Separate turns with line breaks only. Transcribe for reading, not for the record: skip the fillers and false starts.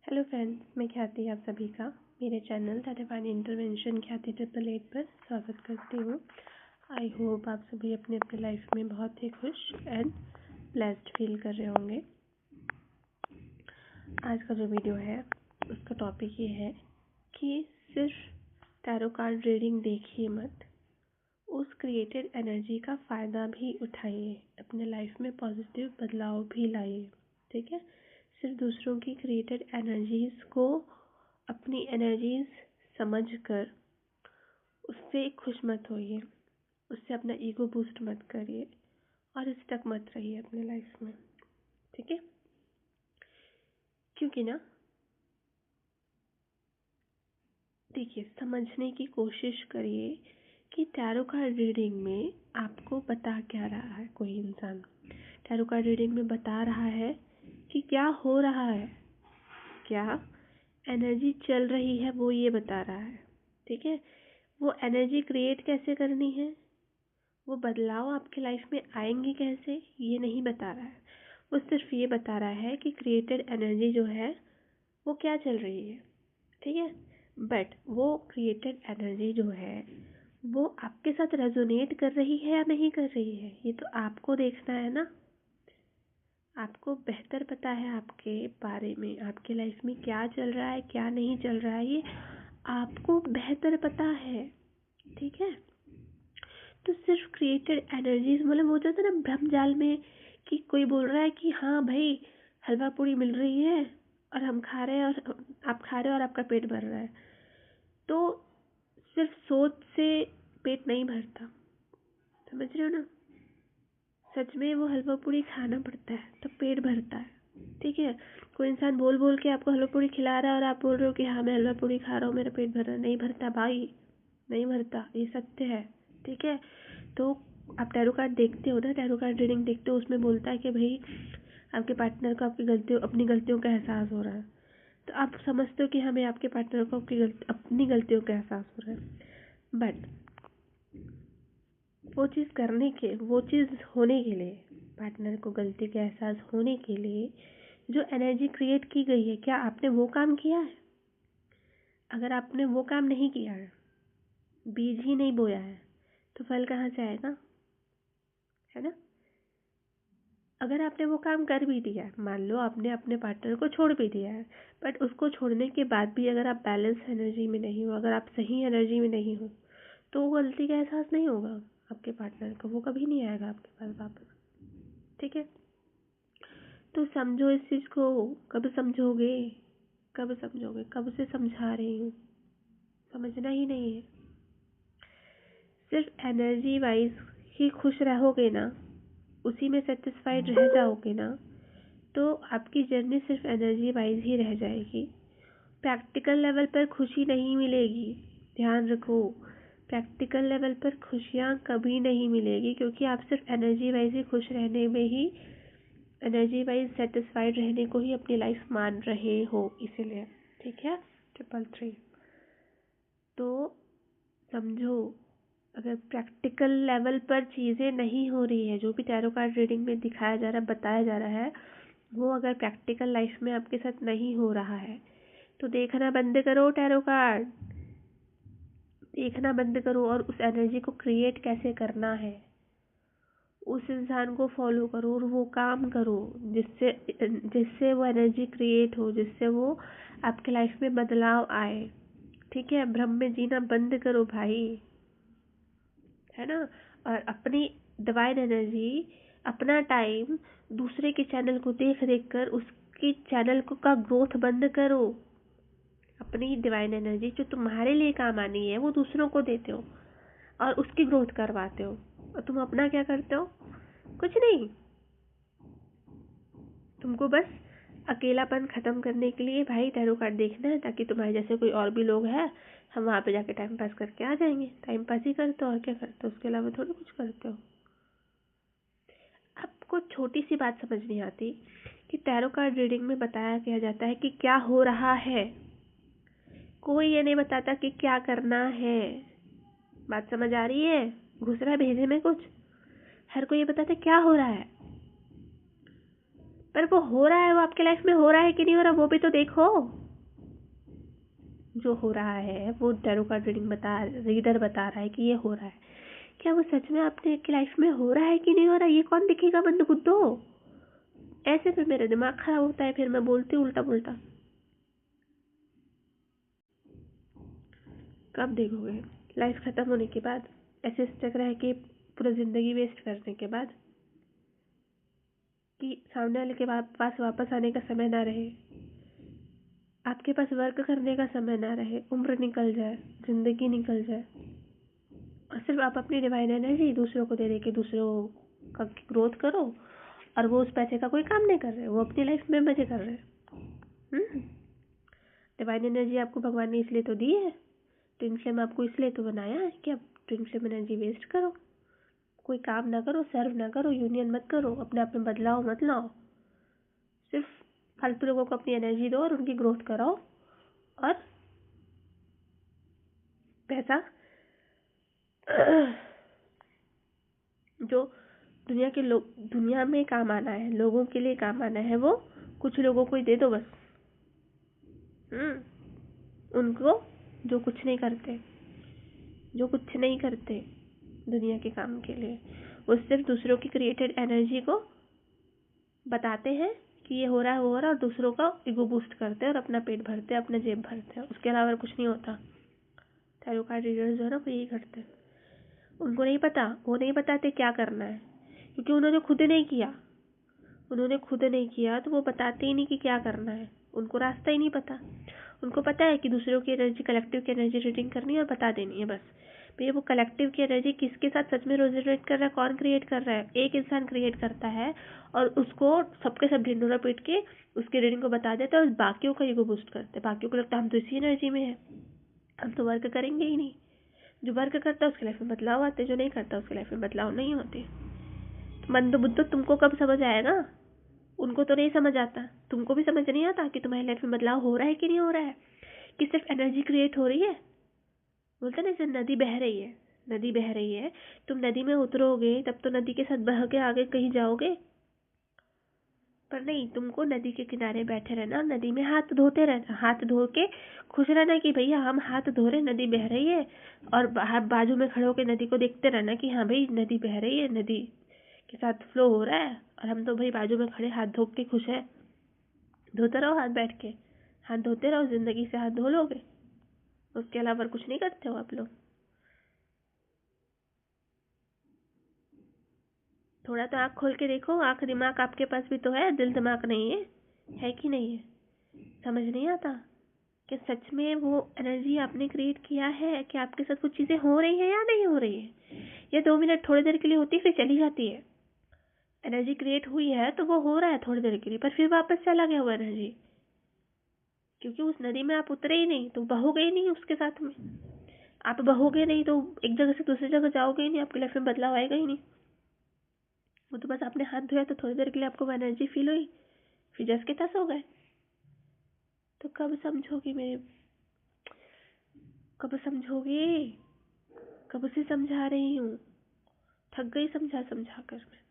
Hello friends, मैं ख्याति आप सभी का मेरे चैनल द डिवाइन इंटरवेंशन ख्याति 888 पर स्वागत करती हूँ। आई होप आप सभी अपने अपने लाइफ में बहुत ही खुश एंड ब्लेस्ड फील कर रहे होंगे। आज का जो वीडियो है उसका टॉपिक ये है कि सिर्फ टैरो कार्ड रीडिंग देखिए मत, उस क्रिएटेड एनर्जी का फ़ायदा भी उठाइए, अपने लाइफ में पॉजिटिव बदलाव भी लाइए। ठीक है, सिर्फ दूसरों की क्रिएटेड एनर्जीज़ को अपनी एनर्जीज़ समझकर उससे खुश मत होइए, उससे अपना ईगो बूस्ट मत करिए और स्टक मत रहिए अपने लाइफ में। ठीक है, क्योंकि ना देखिए, समझने की कोशिश करिए कि टैरो कार्ड रीडिंग में आपको बता क्या रहा है। कोई इंसान टैरो कार्ड रीडिंग में बता रहा है कि क्या हो रहा है, क्या एनर्जी चल रही है, वो ये बता रहा है। ठीक है, वो एनर्जी क्रिएट कैसे करनी है, वो बदलाव आपके लाइफ में आएंगे कैसे, ये नहीं बता रहा है। वो सिर्फ ये बता रहा है कि क्रिएटेड एनर्जी जो है वो क्या चल रही है। ठीक है, बट वो क्रिएटेड एनर्जी जो है वो आपके साथ रेजोनेट कर रही है या नहीं कर रही है, ये तो आपको देखना है ना। आपको बेहतर पता है आपके बारे में, आपके लाइफ में क्या चल रहा है क्या नहीं चल रहा है, ये आपको बेहतर पता है। ठीक है, तो सिर्फ क्रिएटेड एनर्जीज मतलब वो जो होता है ना भ्रम जाल में, कि कोई बोल रहा है कि हाँ भाई हलवा पूड़ी मिल रही है और हम खा रहे हैं और आप खा रहे हो और आपका पेट भर रहा है, तो सिर्फ सोच से पेट नहीं भरता, समझ रहे हो ना। सच में वो हलवा पूड़ी खाना पड़ता है तो पेट भरता है। ठीक है, कोई इंसान बोल बोल के आपको हलवा पूड़ी खिला रहा है और आप बोल रहे हो कि हाँ मैं हलवा पूड़ी खा रहा हूँ मेरा पेट भर रहा है, नहीं भरता भाई, नहीं भरता, ये सत्य है। ठीक है, तो आप टैरो कार्ड देखते हो ना, टैरो कार्ड रीडिंग देखते हो, उसमें बोलता है कि भाई आपके पार्टनर को अपनी गलतियों का एहसास हो रहा है, तो आप समझते हो कि हमें आपके पार्टनर को अपनी गलतियों का एहसास हो रहा है। बट वो चीज़ होने के लिए, पार्टनर को गलती का एहसास होने के लिए जो एनर्जी क्रिएट की गई है, क्या आपने वो काम किया है? अगर आपने वो काम नहीं किया है, बीज ही नहीं बोया है, तो फल कहाँ से आएगा, है ना। अगर आपने वो काम कर भी दिया है, मान लो आपने अपने पार्टनर को छोड़ भी दिया है, बट उसको छोड़ने के बाद भी अगर आप बैलेंस एनर्जी में नहीं हो, अगर आप सही एनर्जी में नहीं हो, तो वो गलती का एहसास नहीं होगा आपके पार्टनर को, वो कभी नहीं आएगा आपके पास वापस। ठीक है, तो समझो इस चीज़ को। कब समझोगे, कब समझोगे, कब से समझा रही हूँ, समझना ही नहीं है। सिर्फ एनर्जी वाइज ही खुश रहोगे ना, उसी में सेटिस्फाइड रह जाओगे ना, तो आपकी जर्नी सिर्फ एनर्जी वाइज ही रह जाएगी। प्रैक्टिकल लेवल पर खुशी नहीं मिलेगी, ध्यान रखो। प्रैक्टिकल लेवल पर खुशियाँ कभी नहीं मिलेगी, क्योंकि आप सिर्फ एनर्जी वाइज ही खुश रहने में ही, एनर्जी वाइज सेटिस्फाइड रहने को ही अपनी लाइफ मान रहे हो, इसीलिए। ठीक है, 333। तो समझो, अगर प्रैक्टिकल लेवल पर चीज़ें नहीं हो रही है, जो भी टैरो कार्ड रीडिंग में दिखाया जा रहा है, बताया जा रहा है, वो अगर प्रैक्टिकल लाइफ में आपके साथ नहीं हो रहा है, तो देखना बंद करो टैरो कार्ड, देखना बंद करो और उस एनर्जी को क्रिएट कैसे करना है, उस इंसान को फॉलो करो और वो काम करो जिससे जिससे वो एनर्जी क्रिएट हो, जिससे वो आपके लाइफ में बदलाव आए। ठीक है, भ्रम में जीना बंद करो भाई, है ना। और अपनी डिवाइन एनर्जी, अपना टाइम दूसरे के चैनल को देख देख कर उसकी चैनल को का ग्रोथ बंद करो। अपनी डिवाइन एनर्जी जो तुम्हारे लिए काम आनी है वो दूसरों को देते हो और उसकी ग्रोथ करवाते हो, और तुम अपना क्या करते हो? कुछ नहीं। तुमको बस अकेलापन ख़त्म करने के लिए भाई टैरो कार्ड देखना है, ताकि तुम्हारे जैसे कोई और भी लोग हैं, हम वहाँ पे जाके टाइम पास करके आ जाएंगे। टाइम पास ही करते हो और क्या करते हो, उसके अलावा थोड़ी कुछ करते हो। आपको छोटी सी बात समझ नहीं आती कि टैरो कार्ड रीडिंग में बताया क्या जाता है कि क्या हो रहा है, कोई ये नहीं बताता कि क्या करना है। बात समझ आ रही है? घुस रहा है भेजे में कुछ? हर कोई ये बताता है क्या हो रहा है, पर वो हो रहा है, वो आपके लाइफ में हो रहा है कि नहीं हो रहा, वो भी तो देखो। जो हो रहा है वो टैरो कार्ड रीडर बता रहा है कि ये हो रहा है, क्या वो सच में आपने की लाइफ में हो रहा है कि नहीं हो रहा, ये कौन दिखेगा मंद बुद्धो। ऐसे फिर मेरा दिमाग खराब होता है, फिर मैं बोलती हूँ उल्टा पुल्टा। कब देखोगे लाइफ खत्म होने के बाद, ऐसे स्टक रह के पूरा जिंदगी वेस्ट करने के बाद, कि सामने वाले के पास वापस आने का समय ना रहे, आपके पास वर्क करने का समय ना रहे, उम्र निकल जाए, जिंदगी निकल जाए, और सिर्फ आप अपनी डिवाइन एनर्जी दूसरों को दे दे के दूसरों का ग्रोथ करो, और वो उस पैसे का कोई काम नहीं कर रहे, वो अपनी लाइफ में मजे कर रहे हैं। डिवाइन एनर्जी आपको भगवान ने इसलिए तो दी है, ट्विन फ्लेम आपको इसलिए तो बनाया है कि आप ट्विन फ्लेम एनर्जी वेस्ट करो, कोई काम ना करो, सर्व ना करो, यूनियन मत करो, अपने आप में बदलाव मत लाओ, सिर्फ फालतू लोगों को अपनी एनर्जी दो और उनकी ग्रोथ कराओ, और पैसा जो दुनिया में काम आना है, लोगों के लिए काम आना है, वो कुछ लोगों को ही दे दो बस। उनको जो कुछ नहीं करते दुनिया के काम के लिए, वो सिर्फ दूसरों की क्रिएटेड एनर्जी को बताते हैं कि ये हो रहा है वो हो रहा है, और दूसरों का ईगो बूस्ट करते हैं और अपना पेट भरते हैं, अपना जेब भरते हैं, उसके अलावा कुछ नहीं होता। टैरो कार्ड रीडर्स जो है ना वो यही करते हैं, उनको नहीं पता, वो नहीं बताते क्या करना है, क्योंकि उन्होंने खुद नहीं किया तो वो बताते ही नहीं कि क्या करना है, उनको रास्ता ही नहीं पता। उनको पता है कि दूसरों की एनर्जी, कलेक्टिव की एनर्जी रीडिंग करनी है और बता देनी है बस। भैया वो कलेक्टिव की एनर्जी किसके साथ सच में रेजोनेट कर रहा है, कौन क्रिएट कर रहा है, एक इंसान क्रिएट करता है और उसको सबके सब ढिंडोरा पीट के उसकी रीडिंग को बता देता है, और बाकियों का ईगो बूस्ट करते हैं, बाकियों को लगता है हम तो इसी एनर्जी में है, हम तो वर्क करेंगे ही नहीं। जो वर्क करता है उसकी लाइफ में बदलाव आते, जो नहीं करता उसकी लाइफ में बदलाव नहीं होते। मंद बुद्धो तुमको कब समझ आएगा, उनको तो नहीं समझ आता, तुमको भी समझ नहीं आता कि तुम्हारी लाइफ में बदलाव हो रहा है कि नहीं हो रहा है, कि सिर्फ एनर्जी क्रिएट हो रही है। बोलते ना जैसे नदी बह रही है, तुम नदी में उतरोगे तब तो नदी के साथ बह के आगे कहीं जाओगे, पर नहीं, तुमको नदी के किनारे बैठे रहना, नदी में हाथ धोते रहना, हाथ धो के खुश रहना कि भैया हम हाथ धो रहे, नदी बह रही है, और बाजू में खड़े होकर नदी को देखते रहना कि हाँ भाई नदी बह रही है, नदी के साथ फ्लो हो रहा है, और हम तो भाई बाजू में खड़े हाथ धो के खुश है। धोते रहो हाथ, बैठ के हाथ धोते रहो, जिंदगी से हाथ धो लोगे, उसके अलावा कुछ नहीं करते हो आप लोग। थोड़ा तो आँख खोल के देखो, आँख दिमाग आपके पास भी तो है, दिल दिमाग नहीं है कि नहीं है? समझ नहीं आता कि सच में वो एनर्जी आपने क्रिएट किया है, कि आपके साथ कुछ चीज़ें हो रही है या नहीं हो रही है, या 2 मिनट थोड़ी देर के लिए होती है फिर चली जाती है। एनर्जी क्रिएट हुई है तो वो हो रहा है थोड़ी देर के लिए, पर फिर वापस चला गया वो एनर्जी, क्योंकि उस नदी में आप उतरे ही नहीं, तो बहोगे ही नहीं उसके साथ में। आप बहोगे नहीं तो एक जगह से दूसरी जगह जाओगे ही नहीं, आपकी लाइफ में बदलाव आएगा ही नहीं। वो तो बस आपने हाथ धोया तो थोड़ी देर के लिए आपको वो एनर्जी फील हुई, फिर जस के तस हो गए। तो कब समझोगे, कब से समझा रही हूँ, थक गई समझा समझा कर मैं।